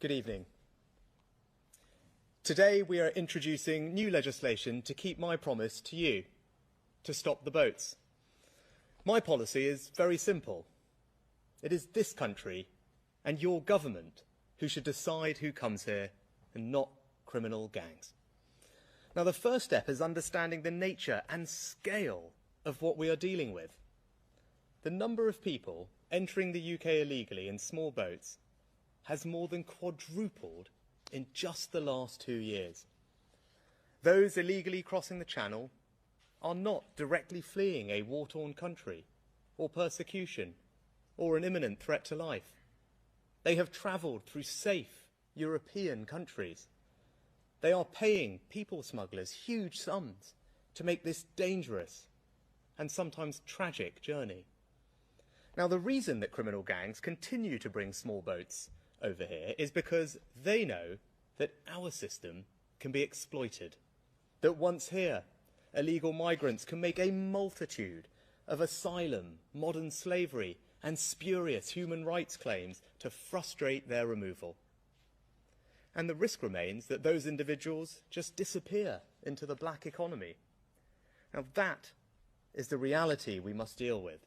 Good evening. Today we are introducing new legislation to keep my promise to you, to stop the boats. My policy is very simple. It is this country and your government who should decide who comes here and not criminal gangs. Now, the first step is understanding the nature and scale of what we are dealing with. The number of people entering the UK illegally in small boats has more than quadrupled in just the last 2 years. Those illegally crossing the Channel are not directly fleeing a war-torn country or persecution or an imminent threat to life. They have travelled through safe European countries. They are paying people smugglers huge sums to make this dangerous and sometimes tragic journey. Now, the reason that criminal gangs continue to bring small boats over here is because they know that our system can be exploited. That once here, illegal migrants can make a multitude of asylum, modern slavery, and spurious human rights claims to frustrate their removal. And the risk remains that those individuals just disappear into the black economy. Now, that is the reality we must deal with.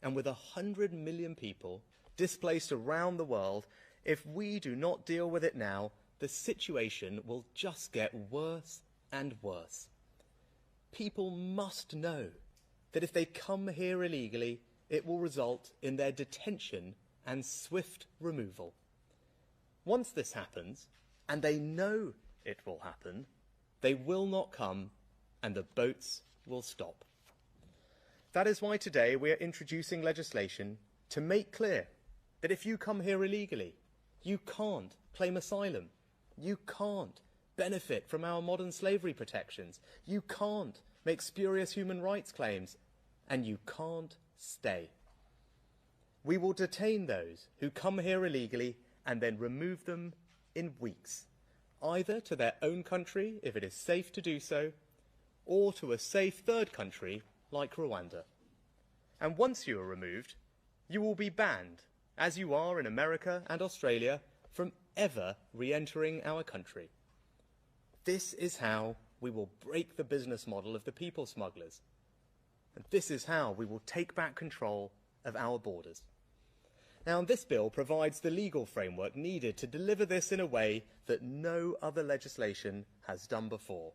And with 100 million people displaced around the world, if we do not deal with it now, the situation will just get worse and worse. People must know that if they come here illegally, it will result in their detention and swift removal. Once this happens, and they know it will happen, they will not come and the boats will stop. That is why today we are introducing legislation to make clear that if you come here illegally, you can't claim asylum, you can't benefit from our modern slavery protections, you can't make spurious human rights claims, and you can't stay. We will detain those who come here illegally and then remove them in weeks, either to their own country if it is safe to do so, or to a safe third country like Rwanda. And once you are removed, you will be banned, as you are in America and Australia, from ever re-entering our country. This is how we will break the business model of the people smugglers. And this is how we will take back control of our borders. Now, this bill provides the legal framework needed to deliver this in a way that no other legislation has done before.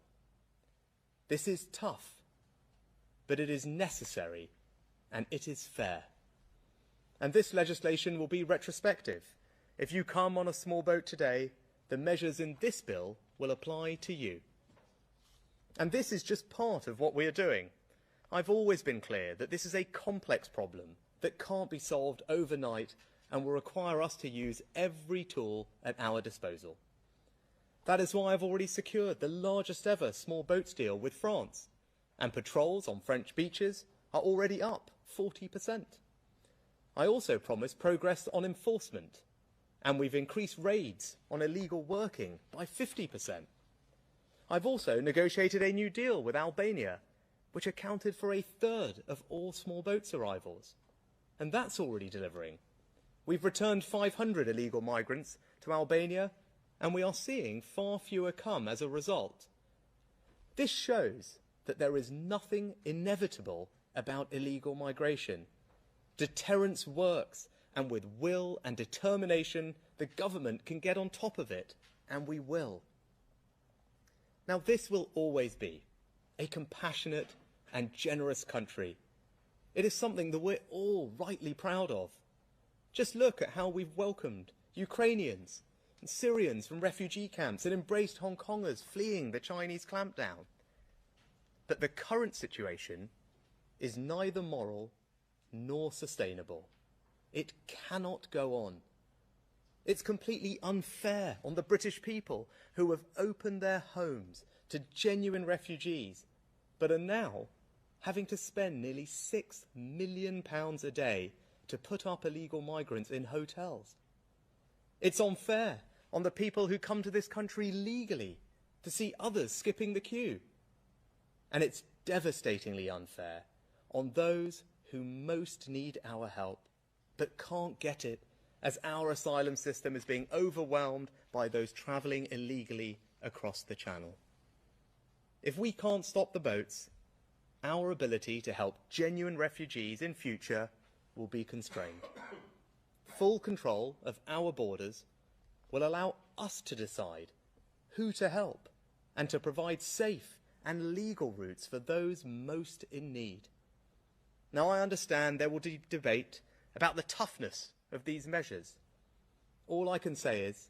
This is tough, but it is necessary and it is fair. And this legislation will be retrospective. If you come on a small boat today, the measures in this bill will apply to you. And this is just part of what we are doing. I've always been clear that this is a complex problem that can't be solved overnight and will require us to use every tool at our disposal. That is why I've already secured the largest ever small boats deal with France, and patrols on French beaches are already up 40%. I also promised progress on enforcement, and we've increased raids on illegal working by 50%. I've also negotiated a new deal with Albania, which accounted for 1/3 of all small boats arrivals. And that's already delivering. We've returned 500 illegal migrants to Albania, and we are seeing far fewer come as a result. This shows that there is nothing inevitable about illegal migration. Deterrence works, and with will and determination, the government can get on top of it, and we will. Now, this will always be a compassionate and generous country. It is something that we're all rightly proud of. Just look at how we've welcomed Ukrainians and Syrians from refugee camps and embraced Hong Kongers fleeing the Chinese clampdown. But the current situation is neither moral nor sustainable. It cannot go on. It's completely unfair on the British people who have opened their homes to genuine refugees, but are now having to spend nearly £6 million a day to put up illegal migrants in hotels. It's unfair on the people who come to this country legally to see others skipping the queue. And it's devastatingly unfair on those who most need our help but can't get it as our asylum system is being overwhelmed by those travelling illegally across the Channel. If we can't stop the boats, our ability to help genuine refugees in future will be constrained. Full control of our borders will allow us to decide who to help and to provide safe and legal routes for those most in need. Now, I understand there will be debate about the toughness of these measures. All I can say is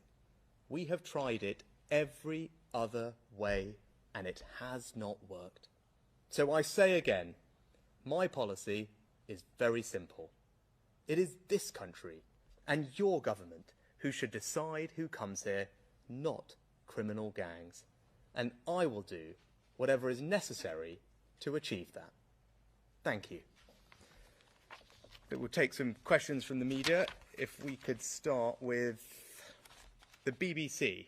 we have tried it every other way and it has not worked. So I say again, my policy is very simple. It is this country and your government who should decide who comes here, not criminal gangs. And I will do whatever is necessary to achieve that. Thank you. We'll take some questions from the media. If we could start with the BBC.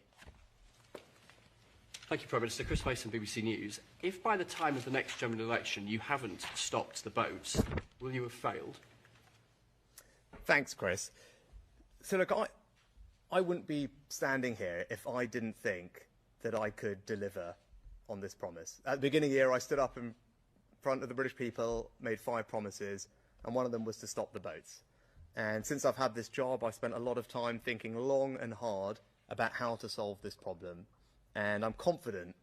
Thank you, Prime Minister. Chris Mason, BBC News. If by the time of the next general election you haven't stopped the boats, will you have failed? Thanks, Chris. So look, I wouldn't be standing here if I didn't think that I could deliver on this promise. At the beginning of the year, I stood up in front of the British people, made 5 promises, and one of them was to stop the boats. And since I've had this job, I've spent a lot of time thinking long and hard about how to solve this problem. And I'm confident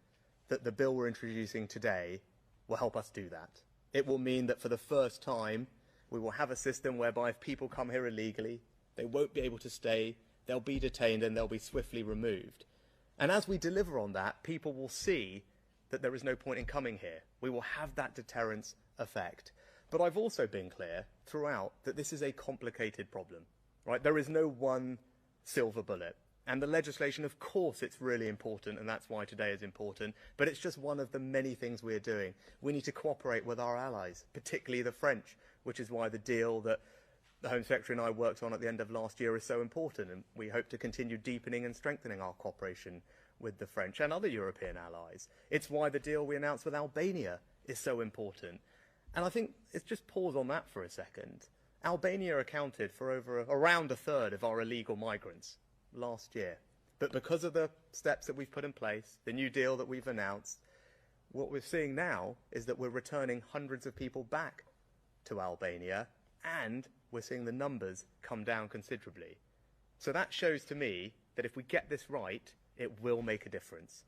that the bill we're introducing today will help us do that. It will mean that for the first time, we will have a system whereby if people come here illegally, they won't be able to stay, they'll be detained and they'll be swiftly removed. And as we deliver on that, people will see that there is no point in coming here. We will have that deterrence effect. But I've also been clear throughout that this is a complicated problem, right? There is no one silver bullet. And the legislation, of course, it's really important, and that's why today is important, but it's just one of the many things we're doing. We need to cooperate with our allies, particularly the French, which is why the deal that the Home Secretary and I worked on at the end of last year is so important, and we hope to continue deepening and strengthening our cooperation with the French and other European allies. It's why the deal we announced with Albania is so important. And I think it's just pause on that for a second. Albania accounted for around a third of our illegal migrants last year. But because of the steps that we've put in place, the new deal that we've announced, what we're seeing now is that we're returning hundreds of people back to Albania, and we're seeing the numbers come down considerably. So that shows to me that if we get this right, it will make a difference.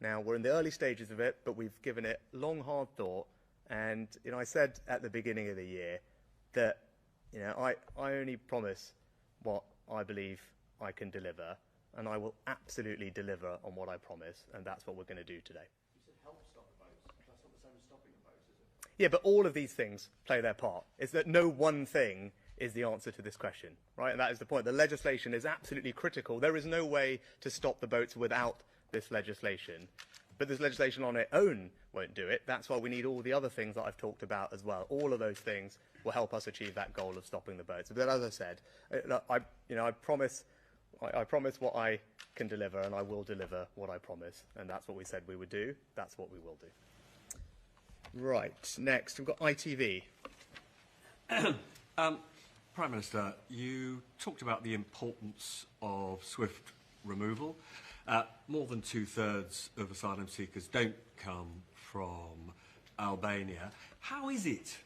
Now, we're in the early stages of it, but we've given it long, hard thought. And I said at the beginning of the year that I only promise what I believe I can deliver, and I will absolutely deliver on what I promise, and that's what we're going to do today. You said help stop the boats. That's not the same as stopping the boats, is it? Yeah, but all of these things play their part. It's that no one thing is the answer to this question, right? And that is the point. The legislation is absolutely critical. There is no way to stop the boats without this legislation. But this legislation on its own won't do it. That's why we need all the other things that I've talked about as well. All of those things will help us achieve that goal of stopping the boats. But as I said, I promise what I can deliver, and I will deliver what I promise. And that's what we said we would do. That's what we will do. Right, next we've got ITV. Prime Minister, you talked about the importance of swift removal. More than 2/3 of asylum seekers don't come from Albania. How is it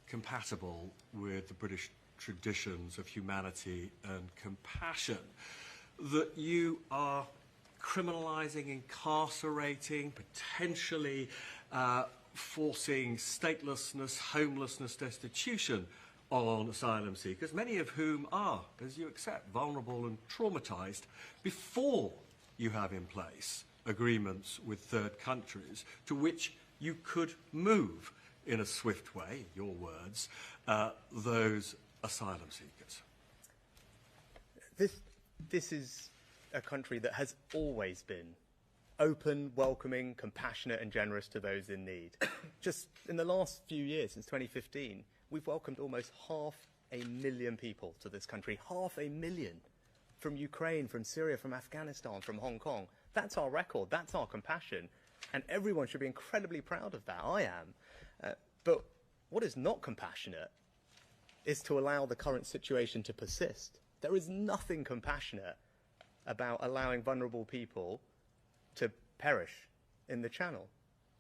compatible with the British traditions of humanity and compassion that you are criminalising, incarcerating, potentially forcing statelessness, homelessness, destitution on asylum seekers, many of whom are, as you accept, vulnerable and traumatised, before you have in place agreements with third countries to which you could move in a swift way, your words, those asylum seekers? This is a country that has always been open, welcoming, compassionate and generous to those in need. Just in the last few years, since 2015, we've welcomed almost 500,000 people to this country. 500,000 from Ukraine, from Syria, from Afghanistan, from Hong Kong. That's our record. That's our compassion. And everyone should be incredibly proud of that. I am. But what is not compassionate is to allow the current situation to persist. There is nothing compassionate about allowing vulnerable people to perish in the Channel.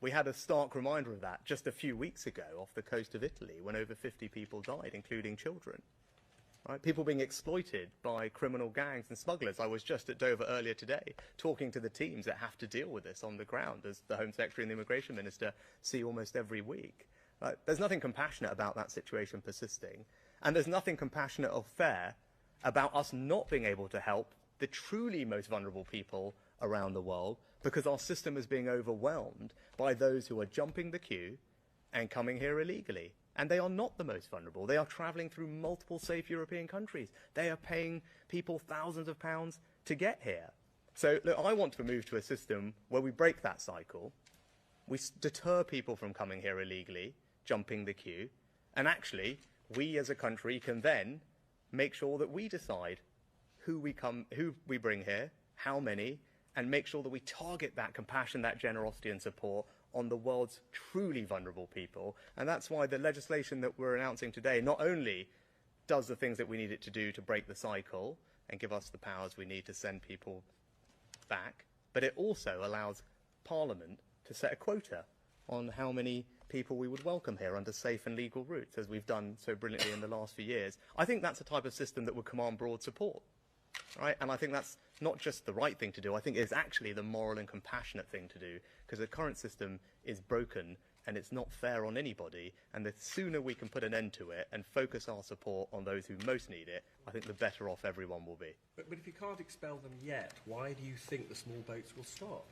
We had a stark reminder of that just a few weeks ago off the coast of Italy when over 50 people died, including children. Right? People being exploited by criminal gangs and smugglers. I was just at Dover earlier today talking to the teams that have to deal with this on the ground, as the Home Secretary and the Immigration Minister see almost every week. There's nothing compassionate about that situation persisting, and there's nothing compassionate or fair about us not being able to help the truly most vulnerable people around the world, because our system is being overwhelmed by those who are jumping the queue and coming here illegally. And they are not the most vulnerable. They are travelling through multiple safe European countries. They are paying people thousands of pounds to get here. So look, I want to move to a system where we break that cycle. We deter people from coming here illegally, jumping the queue. And actually, we as a country can then make sure that we decide who we bring here, how many, and make sure that we target that compassion, that generosity and support on the world's truly vulnerable people. And that's why the legislation that we're announcing today not only does the things that we need it to do to break the cycle and give us the powers we need to send people back, but it also allows Parliament to set a quota on how many people we would welcome here under safe and legal routes, as we've done so brilliantly in the last few years. I think that's a type of system that would command broad support. Right? And I think that's not just the right thing to do, I think it's actually the moral and compassionate thing to do, because the current system is broken and it's not fair on anybody, and the sooner we can put an end to it and focus our support on those who most need it, I think the better off everyone will be. But if you can't expel them yet, why do you think the small boats will stop?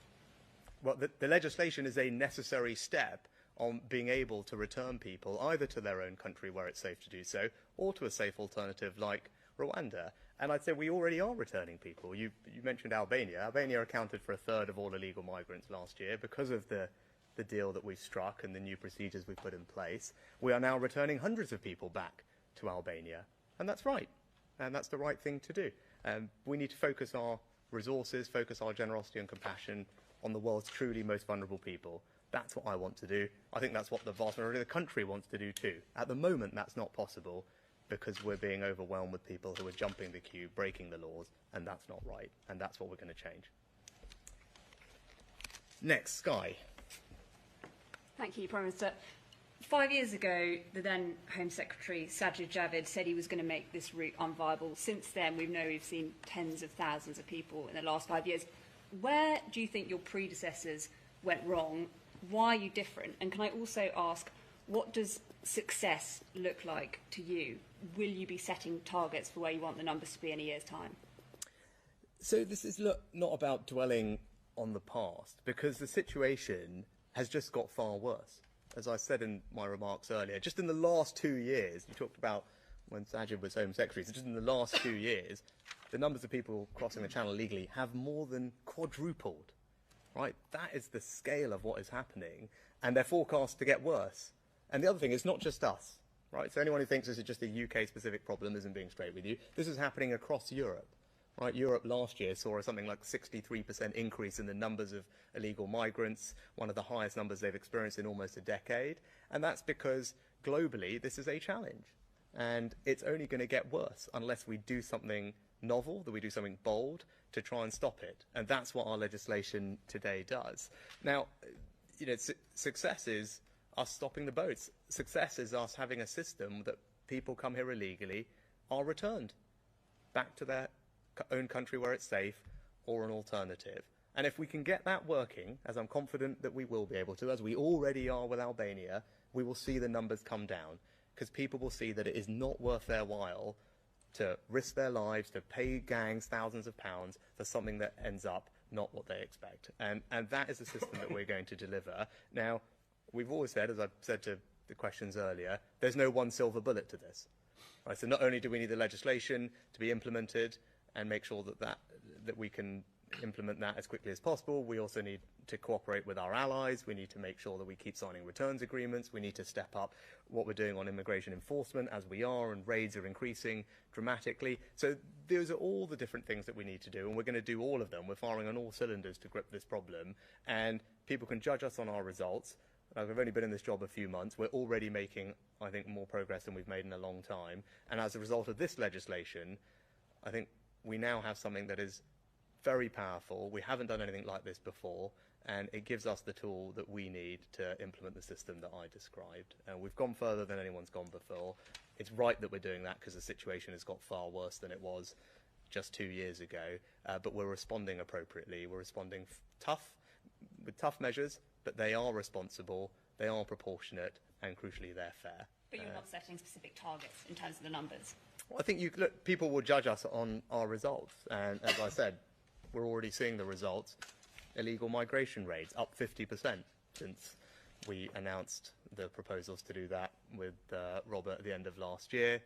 Well, the legislation is a necessary step on being able to return people either to their own country where it's safe to do so, or to a safe alternative like Rwanda. And I'd say we already are returning people. You mentioned Albania. Albania accounted for a third of all illegal migrants last year because of the deal that we've struck and the new procedures we've put in place. We are now returning hundreds of people back to Albania. And that's right. And that's the right thing to do. We need to focus our resources, focus our generosity and compassion on the world's truly most vulnerable people. That's what I want to do. I think that's what the vast majority of the country wants to do too. At the moment, that's not possible, because we're being overwhelmed with people who are jumping the queue, breaking the laws, and that's not right, and that's what we're going to change. Next, Sky. Thank you, Prime Minister. 5 years ago, the then Home Secretary, Sajid Javid, said he was going to make this route unviable. Since then, we've seen tens of thousands of people in the last 5 years. Where do you think your predecessors went wrong? Why are you different? And can I also ask, what does success look like to you? Will you be setting targets for where you want the numbers to be in a year's time? So this is not about dwelling on the past, because the situation has just got far worse. As I said in my remarks earlier, just in the last 2 years, you talked about when Sajid was Home Secretary, so just in the last 2 years, the numbers of people crossing the Channel illegally have more than quadrupled. Right? That is the scale of what is happening, and they're forecast to get worse. And the other thing, it's not just us. Right? So anyone who thinks this is just a UK-specific problem isn't being straight with you. This is happening across Europe. Right? Europe last year saw something like 63% increase in the numbers of illegal migrants, one of the highest numbers they've experienced in almost a decade. And that's because globally this is a challenge. And it's only going to get worse unless we do something novel, that we do something bold to try and stop it. And that's what our legislation today does. Now, success is us stopping the boats. Success is us having a system that people come here illegally are returned back to their own country where it's safe, or an alternative. And if we can get that working, as I'm confident that we will be able to, as we already are with Albania, we will see the numbers come down, because people will see that it is not worth their while to risk their lives, to pay gangs thousands of pounds for something that ends up not what they expect. And that is the system that we're going to deliver. Now, we've always said, as I said to the questions earlier, there's no one silver bullet to this. Right? So not only do we need the legislation to be implemented and make sure that we can implement that as quickly as possible, we also need to cooperate with our allies. We need to make sure that we keep signing returns agreements. We need to step up what we're doing on immigration enforcement, as we are, and raids are increasing dramatically. So those are all the different things that we need to do, and we're going to do all of them. We're firing on all cylinders to grip this problem, and people can judge us on our results. I've only been in this job a few months. We're already making, I think, more progress than we've made in a long time. And as a result of this legislation, I think we now have something that is very powerful. We haven't done anything like this before, and it gives us the tool that we need to implement the system that I described. And we've gone further than anyone's gone before. It's right that we're doing that because the situation has got far worse than it was just 2 years ago, but we're responding appropriately. We're responding with tough measures, but they are responsible, they are proportionate, and crucially, they're fair. But you're not setting specific targets in terms of the numbers. Well, I think people will judge us on our results, and as I said, we're already seeing the results. Illegal migration rates up 50% since we announced the proposals to do that with Robert at the end of last year.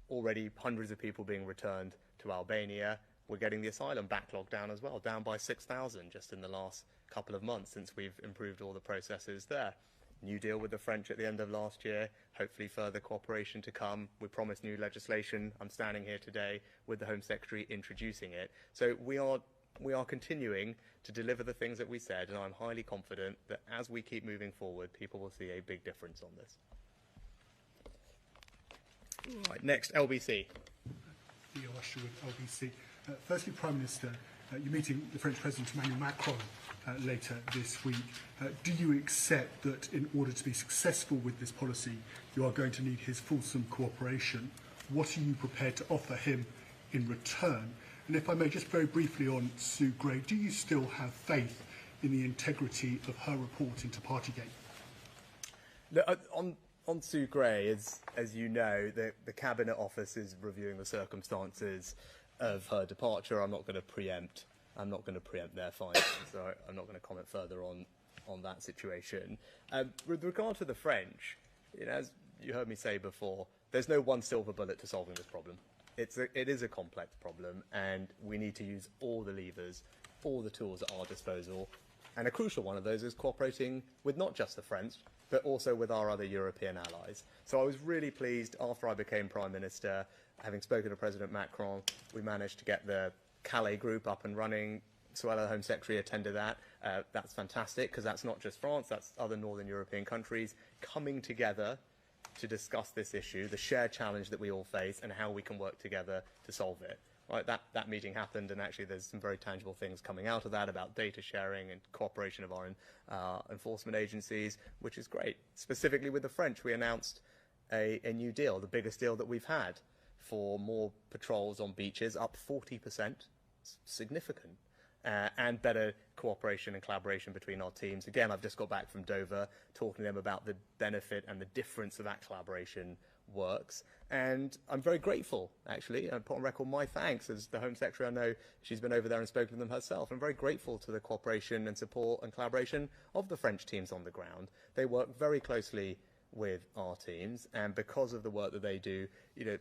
Already hundreds of people being returned to Albania. We're getting the asylum backlog down as well, down by 6,000 just in the last couple of months since we've improved all the processes there. New deal with the French at the end of last year, hopefully further cooperation to come. We promised new legislation. I'm standing here today with the Home Secretary introducing it. So we are continuing to deliver the things that we said, and I'm highly confident that as we keep moving forward, people will see a big difference on this. Right, next, LBC. Theo Usher with LBC. Firstly, Prime Minister, you're meeting the French President Emmanuel Macron later this week. Do you accept that in order to be successful with this policy, you are going to need his fulsome cooperation? What are you prepared to offer him in return? And if I may, just very briefly on Sue Gray, do you still have faith in the integrity of her report into Partygate? Look, on Sue Gray, as you know, the Cabinet Office is reviewing the circumstances of her departure. I'm not going to preempt their findings, so I'm not going to comment further on that situation. With regard to the French, as you heard me say before, there's no one silver bullet to solving this problem. It is a complex problem, and we need to use all the levers, all the tools at our disposal. And a crucial one of those is cooperating with not just the French, but also with our other European allies. So I was really pleased after I became Prime Minister, having spoken to President Macron, we managed to get the Calais group up and running. Suella, the Home Secretary, attended that. That's fantastic, because that's not just France, that's other Northern European countries coming together to discuss this issue, the shared challenge that we all face, and how we can work together to solve it. Right, that meeting happened, and actually there's some very tangible things coming out of that about data sharing and cooperation of our enforcement agencies, which is great. Specifically with the French, we announced a new deal, the biggest deal that we've had, for more patrols on beaches, up 40%, significant, and better cooperation and collaboration between our teams. Again, I've just got back from Dover, talking to them about the benefit and the difference of that collaboration works. And I'm very grateful, actually, and put on record my thanks as the Home Secretary. I know she's been over there and spoken to them herself. I'm very grateful to the cooperation and support and collaboration of the French teams on the ground. They work very closely with our teams, and because of the work that they do,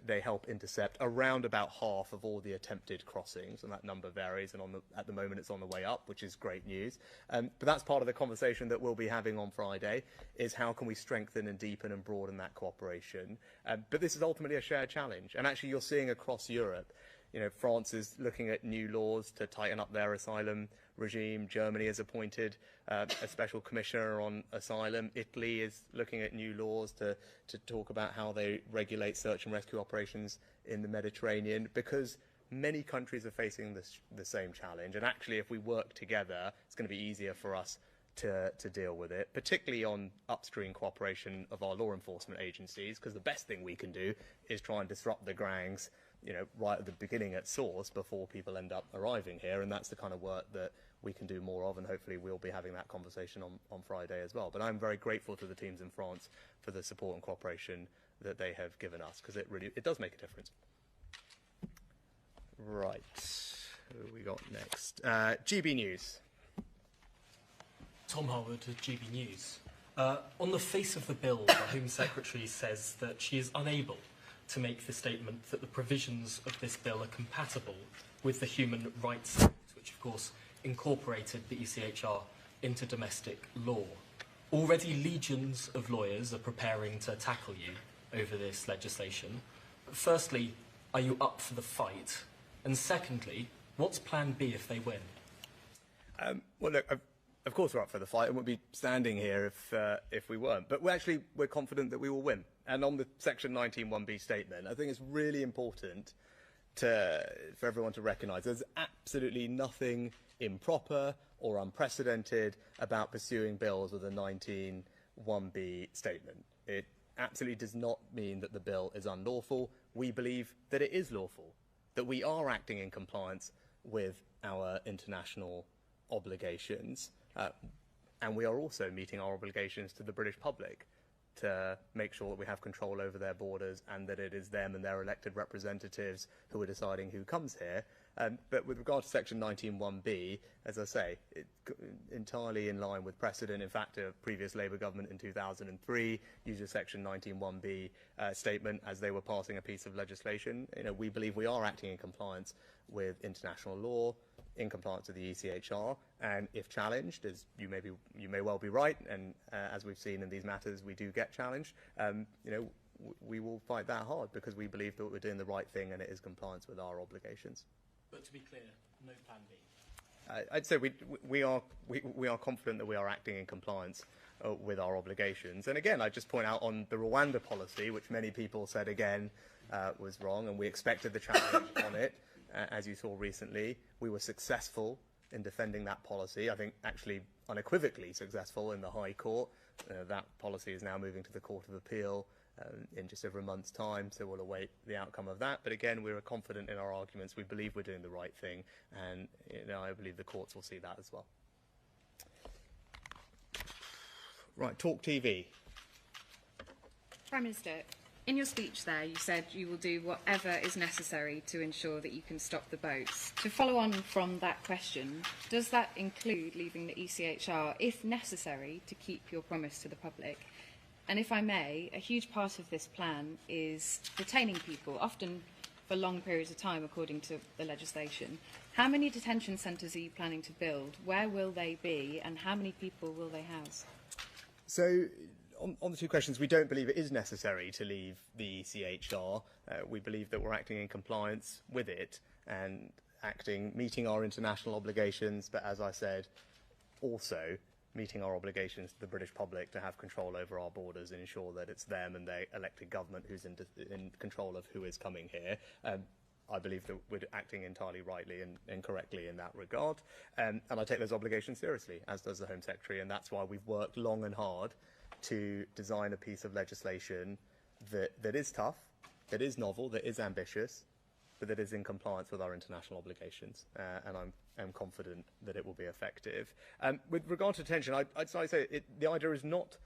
they help intercept around about half of all the attempted crossings, and that number varies, and at the moment it's on the way up, which is great news. But that's part of the conversation that we'll be having on Friday, is how can we strengthen and deepen and broaden that cooperation. But this is ultimately a shared challenge, and actually you're seeing across Europe, France is looking at new laws to tighten up their asylum regime. Germany has appointed a special commissioner on asylum. Italy is looking at new laws to talk about how they regulate search and rescue operations in the Mediterranean, because many countries are facing the same challenge. And actually, if we work together, it's going to be easier for us to deal with it, particularly on upstream cooperation of our law enforcement agencies, because the best thing we can do is try and disrupt the gangs right at the beginning at source before people end up arriving here, and that's the kind of work that we can do more of, and hopefully we'll be having that conversation on Friday as well. But I'm very grateful to the teams in France for the support and cooperation that they have given us, because it does make a difference. Right, who have we got next? GB News. Tom Harwood at GB News. On the face of the bill, the Home Secretary says that she is unable to make the statement that the provisions of this bill are compatible with the Human Rights Act, which of course incorporated the ECHR into domestic law. Already legions of lawyers are preparing to tackle you over this legislation. Firstly, are you up for the fight? And secondly, what's plan B if they win? Well, look, of course we're up for the fight, and we'll be standing here if we weren't. But we're confident that we will win. And on the Section 19(1)B statement, I think it's really important for everyone to recognise there's absolutely nothing improper or unprecedented about pursuing bills with a 19(1)(b) statement. It absolutely does not mean that the bill is unlawful. We believe that it is lawful, that we are acting in compliance with our international obligations, and we are also meeting our obligations to the British public to make sure that we have control over their borders and that it is them and their elected representatives who are deciding who comes here. But with regard to Section 19(1)(b), as I say, entirely in line with precedent. In fact, a previous Labour government in 2003 used a Section 19(1)(b) statement as they were passing a piece of legislation. We believe we are acting in compliance with international law, in compliance with the ECHR, and if challenged, as you may well be right, and as we've seen in these matters, we do get challenged. We will fight that hard because we believe that we're doing the right thing and it is compliance with our obligations. But to be clear, no plan B. I'd say we are confident that we are acting in compliance with our obligations. And again, I just point out on the Rwanda policy, which many people said again was wrong, and we expected the challenge on it. As you saw recently, we were successful in defending that policy. I think actually unequivocally successful in the High Court. That policy is now moving to the Court of Appeal in just over a month's time, so we'll await the outcome of that. But again, we're confident in our arguments. We believe we're doing the right thing, and I believe the courts will see that as well. Right, Talk TV. Prime Minister, in your speech there, you said you will do whatever is necessary to ensure that you can stop the boats. To follow on from that question, does that include leaving the ECHR, if necessary, to keep your promise to the public? And if I may, a huge part of this plan is detaining people, often for long periods of time, according to the legislation. How many detention centres are you planning to build? Where will they be? And how many people will they house? So, on the two questions, we don't believe it is necessary to leave the ECHR. We believe that we're acting in compliance with it and meeting our international obligations, but as I said, also meeting our obligations to the British public to have control over our borders and ensure that it's them and their elected government who's in control of who is coming here. I believe that we're acting entirely rightly and correctly in that regard. And I take those obligations seriously, as does the Home Secretary, and that's why we've worked long and hard to design a piece of legislation that is tough, that is novel, that is ambitious, but that is in compliance with our international obligations. And I'm confident that it will be effective. With regard to detention, I'd say the idea is not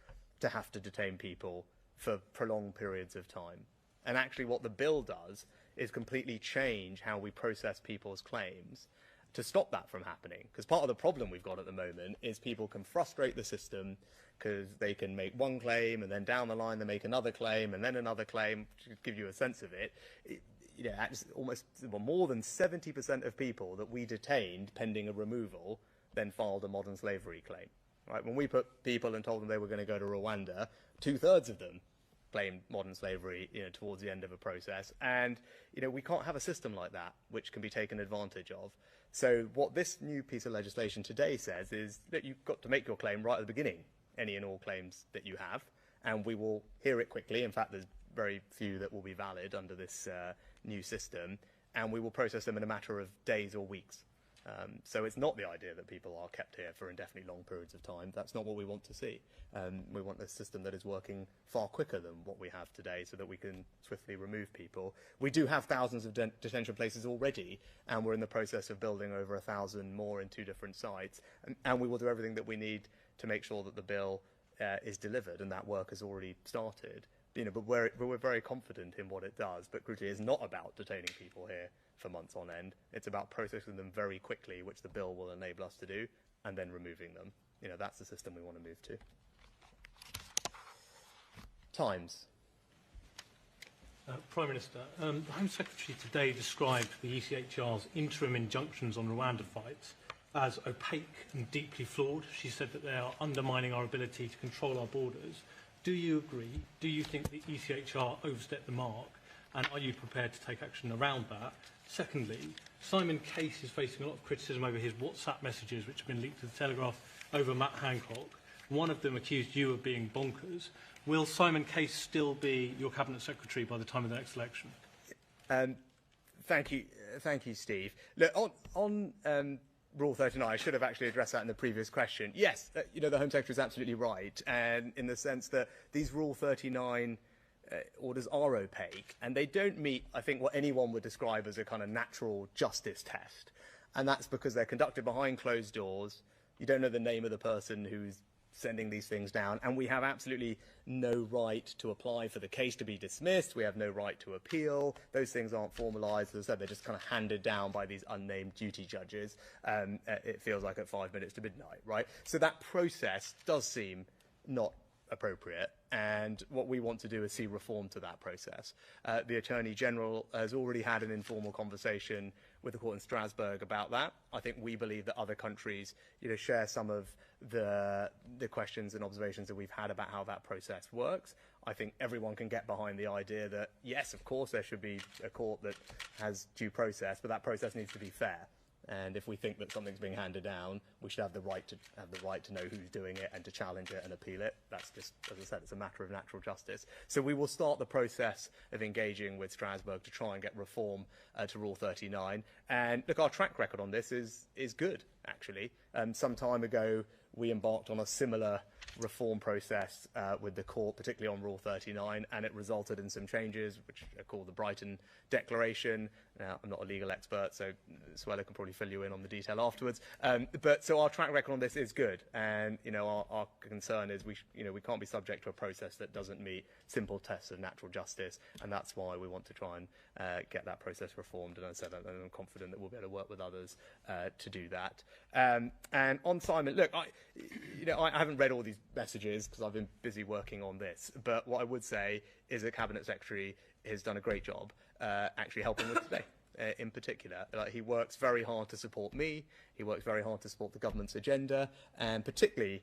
to have to detain people for prolonged periods of time. And actually what the bill does is completely change how we process people's claims to stop that from happening. Because part of the problem we've got at the moment is people can frustrate the system because they can make one claim and then down the line they make another claim and then another claim, to give you a sense of it. Almost more than 70% of people that we detained pending a removal then filed a modern slavery claim. Right? When we put people and told them they were going to go to Rwanda, 2/3 of them claimed modern slavery towards the end of a process. And we can't have a system like that which can be taken advantage of. So what this new piece of legislation today says is that you've got to make your claim right at the beginning, any and all claims that you have, and we will hear it quickly. In fact, there's very few that will be valid under this new system, and we will process them in a matter of days or weeks. So it's not the idea that people are kept here for indefinitely long periods of time. That's not what we want to see. We want a system that is working far quicker than what we have today so that we can swiftly remove people. We do have thousands of detention places already, and we're in the process of building over 1,000 more in 2 different sites. And we will do everything that we need to make sure that the bill is delivered, and that work has already started. But we're very confident in what it does. But crucially, it's not about detaining people here for months on end. It's about processing them very quickly, which the bill will enable us to do, and then removing them. That's the system we want to move to. Times. Prime Minister, the Home Secretary today described the ECHR's interim injunctions on Rwanda fights as opaque and deeply flawed. She said that they are undermining our ability to control our borders. Do you agree? Do you think the ECHR overstepped the mark? And are you prepared to take action around that? Secondly, Simon Case is facing a lot of criticism over his WhatsApp messages, which have been leaked to the Telegraph over Matt Hancock. One of them accused you of being bonkers. Will Simon Case still be your Cabinet Secretary by the time of the next election? Thank you, Steve. Look, on Rule 39, I should have actually addressed that in the previous question. Yes, the Home Secretary is absolutely right, and in the sense that these Rule 39 orders are opaque, and they don't meet, I think, what anyone would describe as a kind of natural justice test. And that's because they're conducted behind closed doors. You don't know the name of the person who's sending these things down, and we have absolutely no right to apply for the case to be dismissed. We have no right to appeal. Those things aren't formalised. As I said, they're just kind of handed down by these unnamed duty judges. It feels like at 5 minutes to midnight, right? So that process does seem not appropriate, and what we want to do is see reform to that process. The Attorney General has already had an informal conversation with the court in Strasbourg about that. I think we believe that other countries, share some of the questions and observations that we've had about how that process works. I think everyone can get behind the idea that, yes, of course, there should be a court that has due process, but that process needs to be fair. And if we think that something's being handed down, we should have the right to know who's doing it and to challenge it and appeal it. That's just, as I said, it's a matter of natural justice. So we will start the process of engaging with Strasbourg to try and get reform to Rule 39. And look, our track record on this is good, actually. Some time ago, we embarked on a similar reform process with the court, particularly on Rule 39, and it resulted in some changes, which are called the Brighton Declaration. Now, I'm not a legal expert, so Suella can probably fill you in on the detail afterwards. But so our track record on this is good, and our concern is we can't be subject to a process that doesn't meet simple tests of natural justice, and that's why we want to try and get that process reformed. And as I said, I'm confident that we'll be able to work with others to do that. And on Simon, look, I haven't read all these messages because I've been busy working on this, but what I would say is the Cabinet Secretary has done a great job actually helping with today. In particular, he works very hard to support me, he works very hard to support the government's agenda, and particularly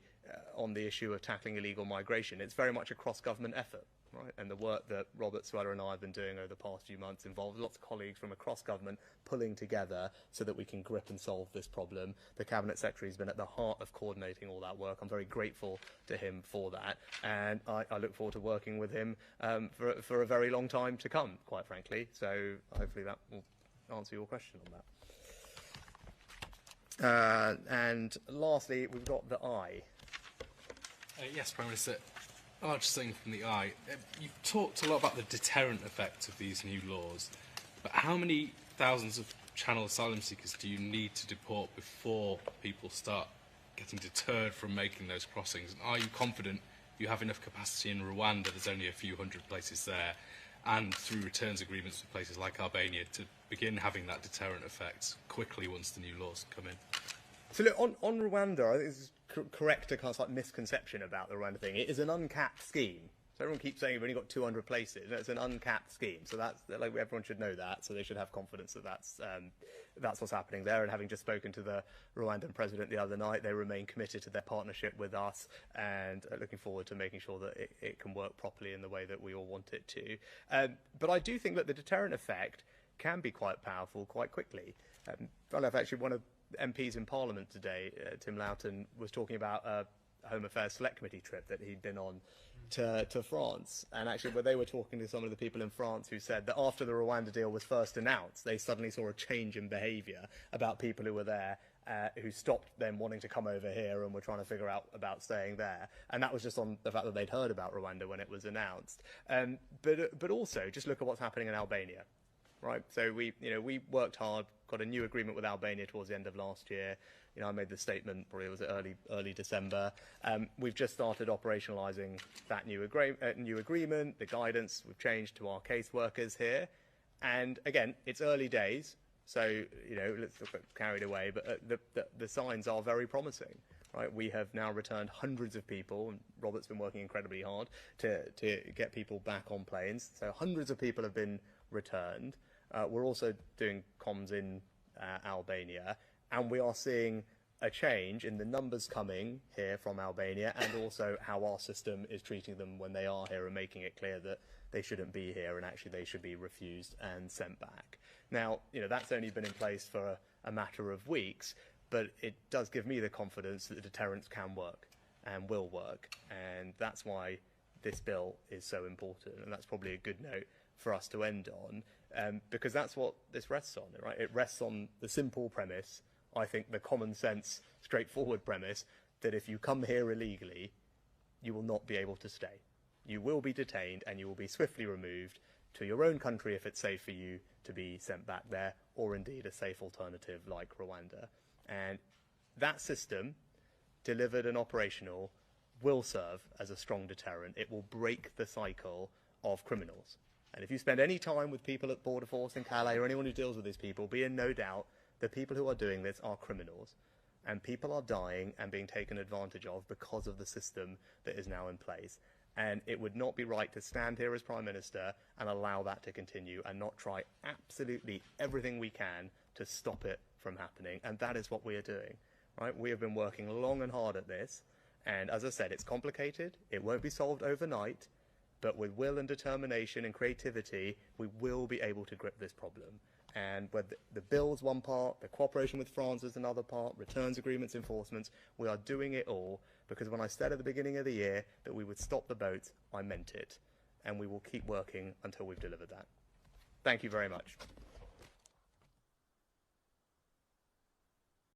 on the issue of tackling illegal migration. It's very much a cross-government effort, right? And the work that Robert, Suella and I have been doing over the past few months involves lots of colleagues from across government pulling together so that we can grip and solve this problem. The Cabinet Secretary has been at the heart of coordinating all that work. I'm very grateful to him for that, and I look forward to working with him for a very long time to come, quite frankly. So hopefully that will answer your question on that. And lastly, we've got the eye. Yes, Prime Minister. Large thing from the eye. You've talked a lot about the deterrent effect of these new laws, but how many thousands of Channel asylum seekers do you need to deport before people start getting deterred from making those crossings? And are you confident you have enough capacity in Rwanda, there's only a few hundred places there, and through returns agreements with places like Albania to begin having that deterrent effect quickly once the new laws come in? So look, on Rwanda, I think this is correct a kind of misconception about the Rwanda thing. It is an uncapped scheme. So everyone keeps saying we've only got 200 places. No, it's an uncapped scheme. So that's everyone should know that. So they should have confidence that that's what's happening there. And having just spoken to the Rwandan president the other night, they remain committed to their partnership with us and looking forward to making sure that it can work properly in the way that we all want it to. But I do think that the deterrent effect can be quite powerful quite quickly. Actually, one of MPs in Parliament today, Tim Loughton, was talking about a Home Affairs Select Committee trip that he'd been on to France. And actually, where they were talking to some of the people in France who said that after the Rwanda deal was first announced, they suddenly saw a change in behaviour about people who were there, who stopped them wanting to come over here and were trying to figure out about staying there. And that was just on the fact that they'd heard about Rwanda when it was announced. But also, just look at what's happening in Albania. Right, so we worked hard, got a new agreement with Albania towards the end of last year. I made the statement, probably it was early December. We've just started operationalising that new agreement, the guidance we've changed to our caseworkers here. And again, it's early days, so let's not get carried away, but the signs are very promising. Right, we have now returned hundreds of people, and Robert's been working incredibly hard to get people back on planes. So hundreds of people have been returned. We're also doing comms in Albania, and we are seeing a change in the numbers coming here from Albania and also how our system is treating them when they are here and making it clear that they shouldn't be here and actually they should be refused and sent back. Now, that's only been in place for a matter of weeks, but it does give me the confidence that the deterrence can work and will work, and that's why this bill is so important, and that's probably a good note for us to end on. because that's what this rests on, right? It rests on the simple premise, I think the common sense, straightforward premise, that if you come here illegally, you will not be able to stay. You will be detained and you will be swiftly removed to your own country if it's safe for you to be sent back there, or indeed a safe alternative like Rwanda. And that system, delivered and operational, will serve as a strong deterrent. It will break the cycle of criminals. And if you spend any time with people at Border Force in Calais or anyone who deals with these people, be in no doubt the people who are doing this are criminals. And people are dying and being taken advantage of because of the system that is now in place. And it would not be right to stand here as Prime Minister and allow that to continue and not try absolutely everything we can to stop it from happening. And that is what we are doing. Right? We have been working long and hard at this. And as I said, it's complicated. It won't be solved overnight. But with will and determination and creativity, we will be able to grip this problem. And whether the bill's one part, the cooperation with France is another part, returns agreements, enforcements, we are doing it all because when I said at the beginning of the year that we would stop the boats, I meant it. And we will keep working until we've delivered that. Thank you very much.